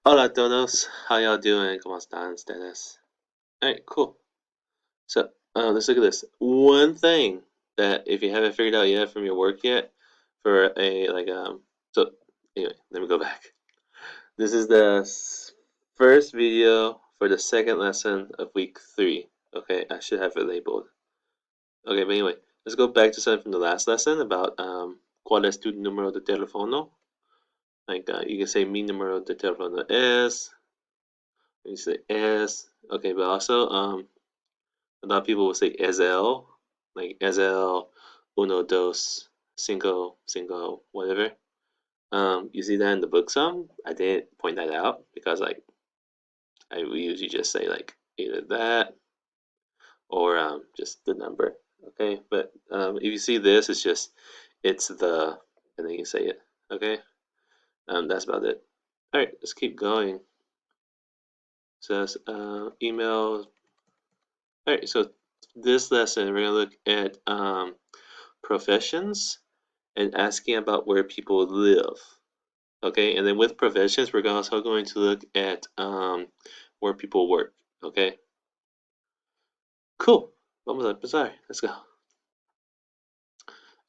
Hola a todos, how y'all doing? ¿Cómo están ustedes? Alright, cool. So, let's look at this. One thing that if you haven't figured out yet from your work yet, for so anyway, let me go back. This is the first video for the second lesson of week 3. Okay, I should have it labeled. Okay, but anyway, let's go back to something from the last lesson about ¿Cuál es tu número de teléfono? You can say mi número de teléfono es. You say es. Okay, but also a lot of people will say SL, like SL, uno, dos, cinco, whatever. You see that in the book some. I didn't point that out because we usually just say like either that or just the number. Okay, but if you see this, it's the and then you say it. Okay, that's about it. All right, let's keep going. Says email. All right, so this lesson we're gonna look at professions and asking about where people live. Okay, and then with professions, we're also going to look at where people work. Okay, cool. Vamos a empezar. Let's go. All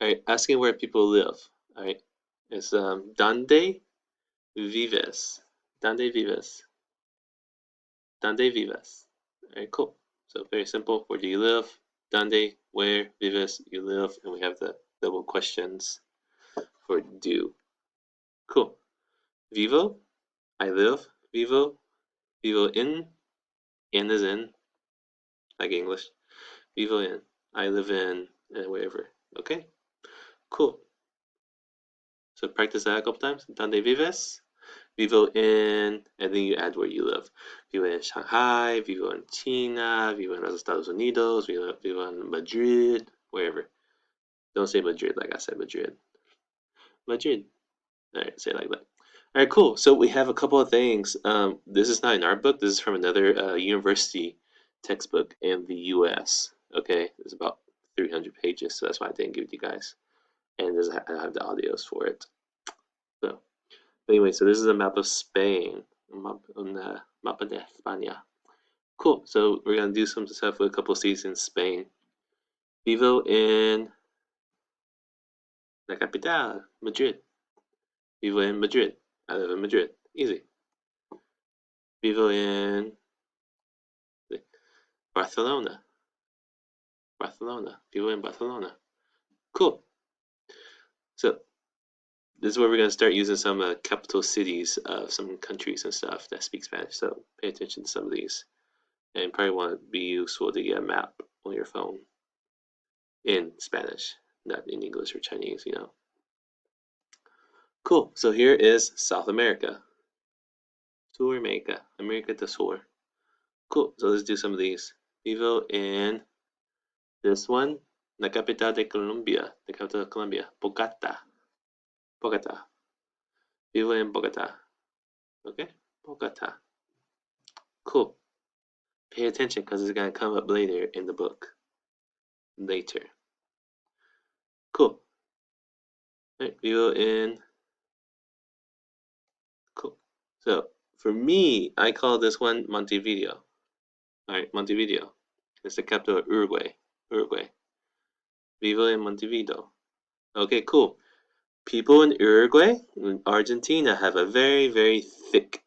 right, asking where people live. All right, it's ¿Dónde vives? ¿Dónde vives? ¿Dónde vives? All right, cool. So very simple. Where do you live? ¿Dónde? Where? Vives? You live, and we have the double questions for do. Cool. Vivo, I live. Vivo, vivo in is in, like English. Vivo in, I live in, wherever. Okay, cool. So practice that a couple times. Donde vives? Vivo in, and then you add where you live. Vivo in Shanghai, vivo in China, vivo en los Estados Unidos, vivo in Madrid, wherever. Don't say Madrid like I said Madrid. Madrid. All right, say it like that. All right, cool. So we have a couple of things. This is not in our book. This is from another university textbook in the U.S. Okay, it's about 300 pages, so that's why I didn't give it to you guys. And I have the audios for it. So, but anyway, so this is a map of Spain. Mapa de España. Cool. So we're gonna do some stuff with a couple of cities in Spain. Vivo in la capital, Madrid. Vivo in Madrid. I live in Madrid. Easy. Vivo in Barcelona. Barcelona. Vivo in Barcelona. Cool. So this is where we're going to start using some capital cities of some countries and stuff that speak Spanish. So pay attention to some of these. And probably want to be useful to get a map on your phone in Spanish, not in English or Chinese, you know. Cool. So here is South America. Sur America. America del Sur. Cool. So let's do some of these. Vivo in this one. La capital de Colombia. The capital of Colombia. Bogota. Bogota. Vivo in Bogota. Okay? Bogota. Cool. Pay attention because it's going to come up later in the book. Later. Cool. Right, vivo in. Cool. So for me, I call this one Montevideo. Alright, Montevideo. It's the capital of Uruguay. Uruguay. Vivo in Montevideo. Okay, cool. People in Uruguay and Argentina have a very, very thick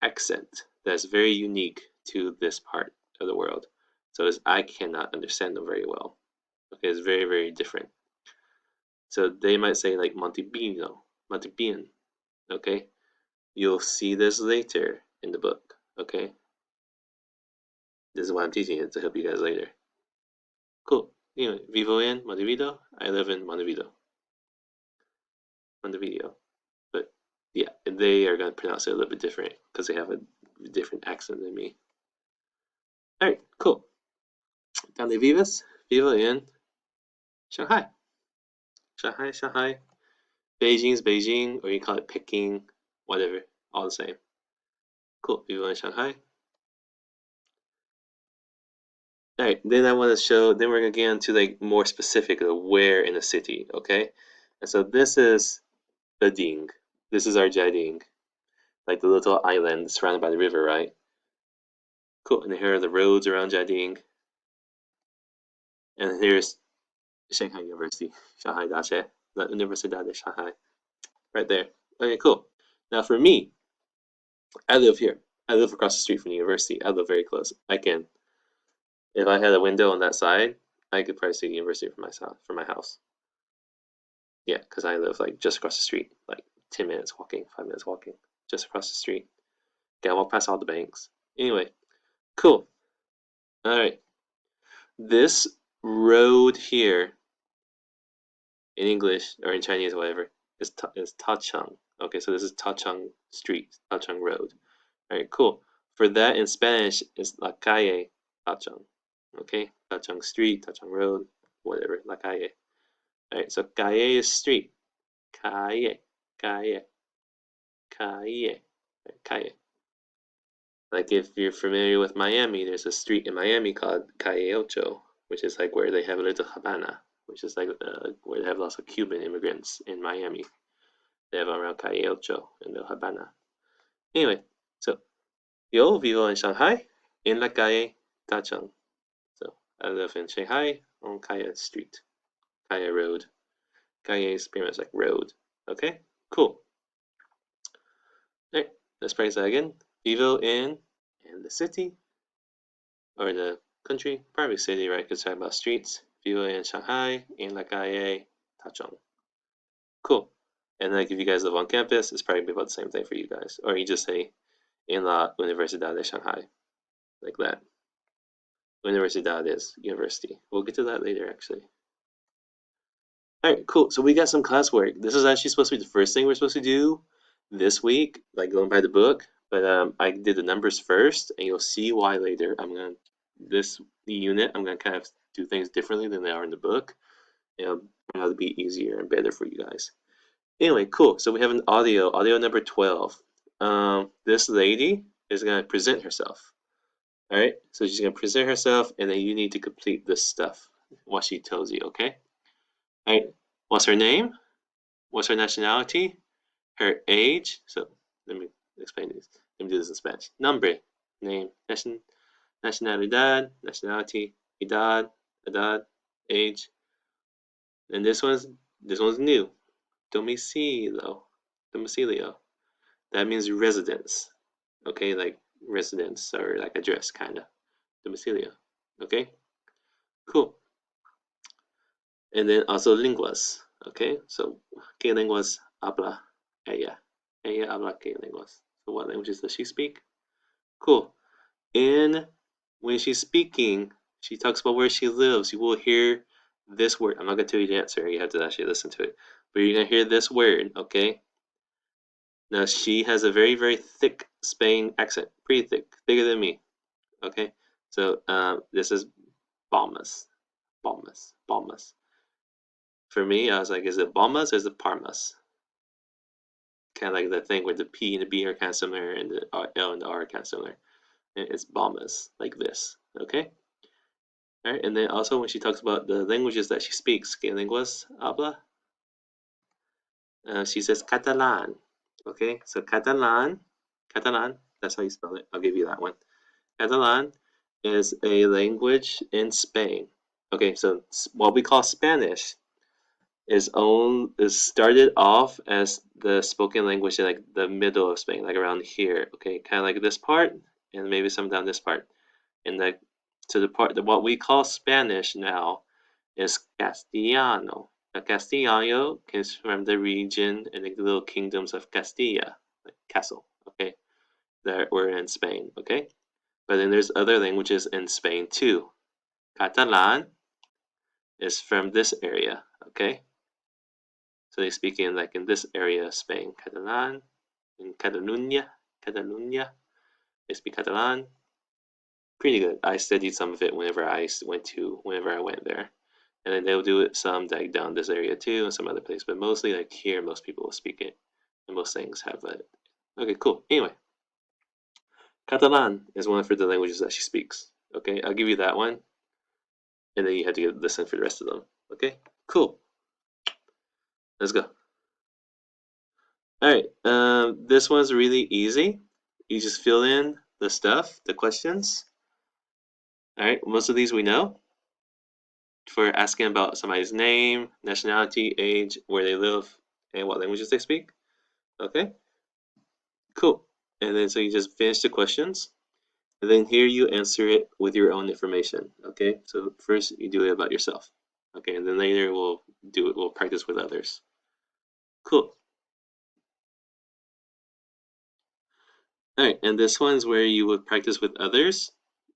accent that's very unique to this part of the world. So I cannot understand them very well. Okay, it's very, very different. So they might say like Montebino, Montebin. Okay, you'll see this later in the book. Okay, this is why I'm teaching it to help you guys later. Cool. Anyway, vivo in Montevideo. I live in Montevideo. Montevideo. But yeah, they are going to pronounce it a little bit different because they have a different accent than me. All right, cool. ¿Dónde vives? Vivo in Shanghai. Shanghai, Shanghai. Beijing's Beijing, or you call it Peking, whatever, all the same. Cool. Vivo in Shanghai. All right, then I want to show. Then we're gonna get into like more specific of where in the city. Okay, and so this is the Ding. This is our Jiading. like the little island surrounded by the river, right? Cool. And here are the roads around Jiading. And here's Shanghai University, Shanghai Dache, La Universidad de Shanghai, right there. Okay, cool. Now for me, I live here. I live across the street from the university. I live very close. I can, if I had a window on that side, I could probably see the university from my house. Yeah, because I live like just across the street, like 10 minutes walking, 5 minutes walking, just across the street. Gotta walk past all the banks. Anyway, cool. All right. This road here, in English or in Chinese, or whatever, is Tachang. Okay, so this is Tachang Street, Tachang Road. All right, cool. For that in Spanish, it's La Calle Tachang. Okay, Tachang Street, Tachang Road, whatever, La Calle. All right, so calle is street. Calle, calle, calle, calle. Like if you're familiar with Miami, there's a street in Miami called Calle Ocho, which is like where they have a little Havana, which is like where they have lots of Cuban immigrants in Miami. They have around Calle Ocho and the Havana. Anyway, so yo vivo en Shanghai, en la calle Tachang. So I live in Shanghai on Calle Street, Calle Road. Calle is pretty much like road. Okay, cool. All right, let's practice that again. Vivo in the city or the country, probably city, right? Because talking about streets. Vivo in Shanghai, en la calle Tachang. Cool. And like if you guys live on campus, it's probably about the same thing for you guys. Or you just say en la Universidad de Shanghai, like that. Universidad is university. We'll get to that later, actually. All right, cool. So we got some classwork. This is actually supposed to be the first thing we're supposed to do this week, like going by the book. But I did the numbers first, and you'll see why later. This unit, I'm gonna kind of do things differently than they are in the book. It'll turn out to be easier and better for you guys. Anyway, cool. So we have an audio number 12. This lady is gonna present herself. All right, so she's gonna present herself, and then you need to complete this stuff, what she tells you. Okay. All right. What's her name? What's her nationality? Her age. So let me explain this. Let me do this in Spanish. Nombre, name, nacionalidad, nationality, edad, age. And this one's new. Domicilio. That means residence. Okay, like residence or like address, kinda. Domicilio. Okay, cool. And then also lenguas. Okay, so ¿qué lenguas habla ella? Ella habla qué lenguas? So what languages does she speak? Cool. And when she's speaking, she talks about where she lives. You will hear this word. I'm not gonna tell you the answer. You have to actually listen to it. But you're gonna hear this word, okay? Now she has a very, very thick Spain accent. Pretty thick. Bigger than me. Okay? So this is Balmas. Balmas. Balmas. For me, I was like, is it Balmas or is it Parmas? Kind of like the thing where the P and the B are kind of similar and the L and the R are kind of similar. And it's Balmas, like this. Okay? Alright, and then also when she talks about the languages that she speaks, ¿qué lenguas habla? She says Catalan. Okay, so Catalan, that's how you spell it. I'll give you that one. Catalan is a language in Spain. Okay, so what we call Spanish is started off as the spoken language in like the middle of Spain, like around here. Okay, kind of like this part, and maybe some down this part. And like to the part that what we call Spanish now is Castellano. Now, Castellano comes from the region and the little kingdoms of Castilla, like castle, okay, that were in Spain, okay? But then there's other languages in Spain too. Catalan is from this area, okay? So they speak in like in this area of Spain. Catalan, in Catalunya, they speak Catalan. Pretty good. I studied some of it whenever I went there. And then they'll do it some like down this area too and some other place. But mostly like here, most people will speak it. And most things have it. Okay, cool. Anyway. Catalan is one of the languages that she speaks. Okay, I'll give you that one. And then you have to listen for the rest of them. Okay, cool. Let's go. All right, this one's really easy. You just fill in the stuff, the questions. All right, most of these we know. For asking about somebody's name, nationality, age, where they live, and what languages they speak. Okay, cool. And then so you just finish the questions, and then here you answer it with your own information. Okay, so first you do it about yourself. Okay, and then later we'll practice with others. Cool. All right, and this one's where you would practice with others.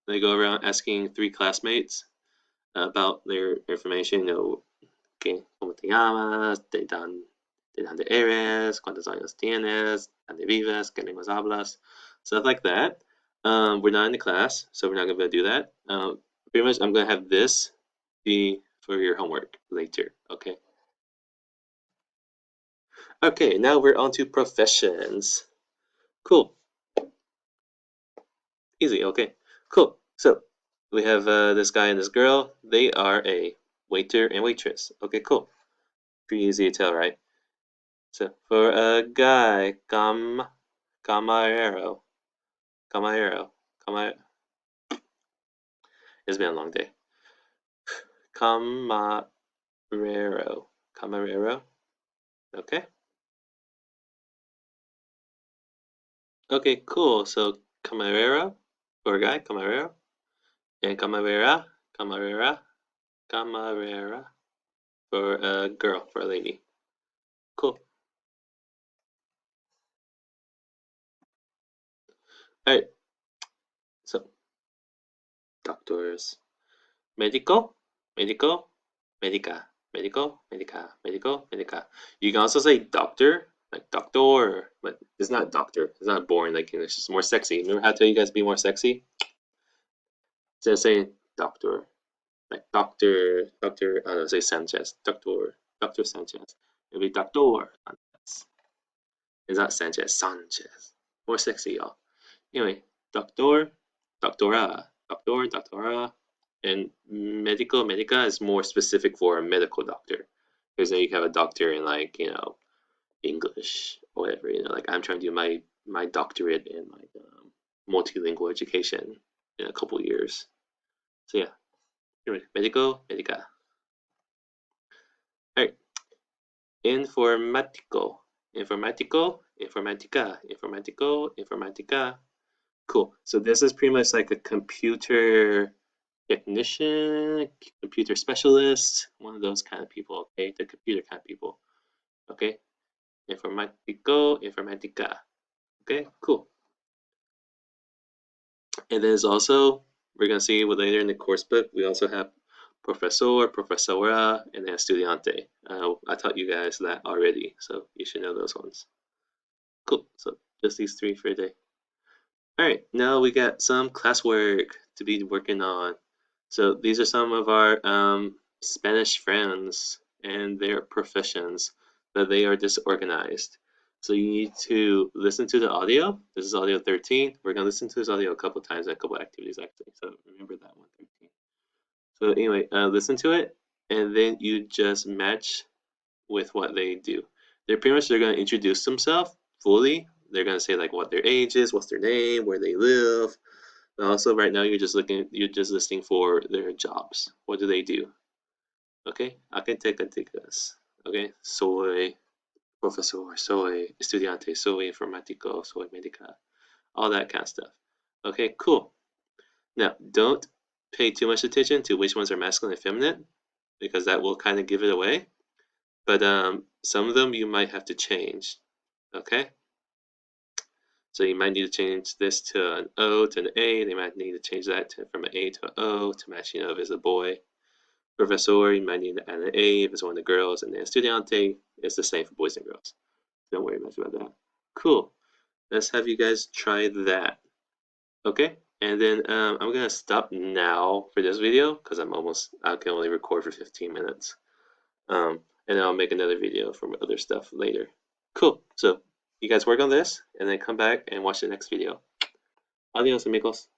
They go around asking 3 classmates about their information. You know, okay, ¿cómo te llamas? ¿De dónde eres? ¿Cuántos años tienes? ¿Dónde vives? ¿Qué lenguas hablas? Stuff like that. We're not in the class, so we're not going to do that. Pretty much, I'm going to have this be for your homework later. Okay. Okay, now we're on to professions. Cool. Easy. Okay. Cool. So we have this guy and this girl. They are a waiter and waitress. Okay, cool. Pretty easy to tell, right? So for a guy, camarero, camarero, camar. It's been a long day. Camarero, camarero. Okay. Okay, cool. So camarero for a guy, camarero, and camarera, camarera, camarera for a girl, for a lady. Cool. All right. So doctors. Médico, médico, médica, médico, médica, médico, médica. You can also say doctor, like doctor, but it's not doctor. It's not boring like English. It's more sexy. Remember how I tell you guys to be more sexy? Instead of saying doctor, like doctor, doctor, I don't know, say Sanchez, doctor, Doctor Sanchez. It'll be doctor Sanchez. It's not Sanchez, Sanchez. More sexy, y'all. Anyway, doctor, doctora, doctor, doctora, and medico, medica is more specific for a medical doctor. Because then you have a doctor in like, English or whatever, like I'm trying to do my doctorate in like multilingual education in a couple years. So yeah, anyway, medico, medica. All right, informatico, informatico, informatica, informatico, informatica. Cool. So this is pretty much like a computer technician, computer specialist, one of those kind of people, okay? The computer kind of people, okay? Informatico, informatica. Okay, cool. And then there's also, we're going to see later in the course book, we also have professor, profesora, and then estudiante. I taught you guys that already, so you should know those ones. Cool. So just these 3 for a day. All right, now we got some classwork to be working on. So these are some of our Spanish friends and their professions, that they are disorganized. So you need to listen to the audio. This is audio 13. We're going to listen to this audio a couple times and a couple activities actually. So remember that one, 13. So anyway, listen to it and then you just match with what they do. They're going to introduce themselves fully. They're going to say like what their age is, what's their name, where they live. And also right now you're just listening for their jobs. What do they do? Okay, académicas. Okay, soy profesor, soy estudiante, soy informático, soy médica, all that kind of stuff. Okay, cool. Now, don't pay too much attention to which ones are masculine and feminine, because that will kind of give it away. But some of them you might have to change. Okay? So you might need to change this to an O to an A. They might need to change that from an A to an O to match, if it's a boy. Professor, you might need to add an A if it's one of the girls, and then estudiante is the same for boys and girls. Don't worry much about that. Cool. Let's have you guys try that. Okay? And then I'm gonna stop now for this video because I can only record for 15 minutes. And then I'll make another video from other stuff later. Cool. So you guys work on this and then come back and watch the next video. Adios, amigos.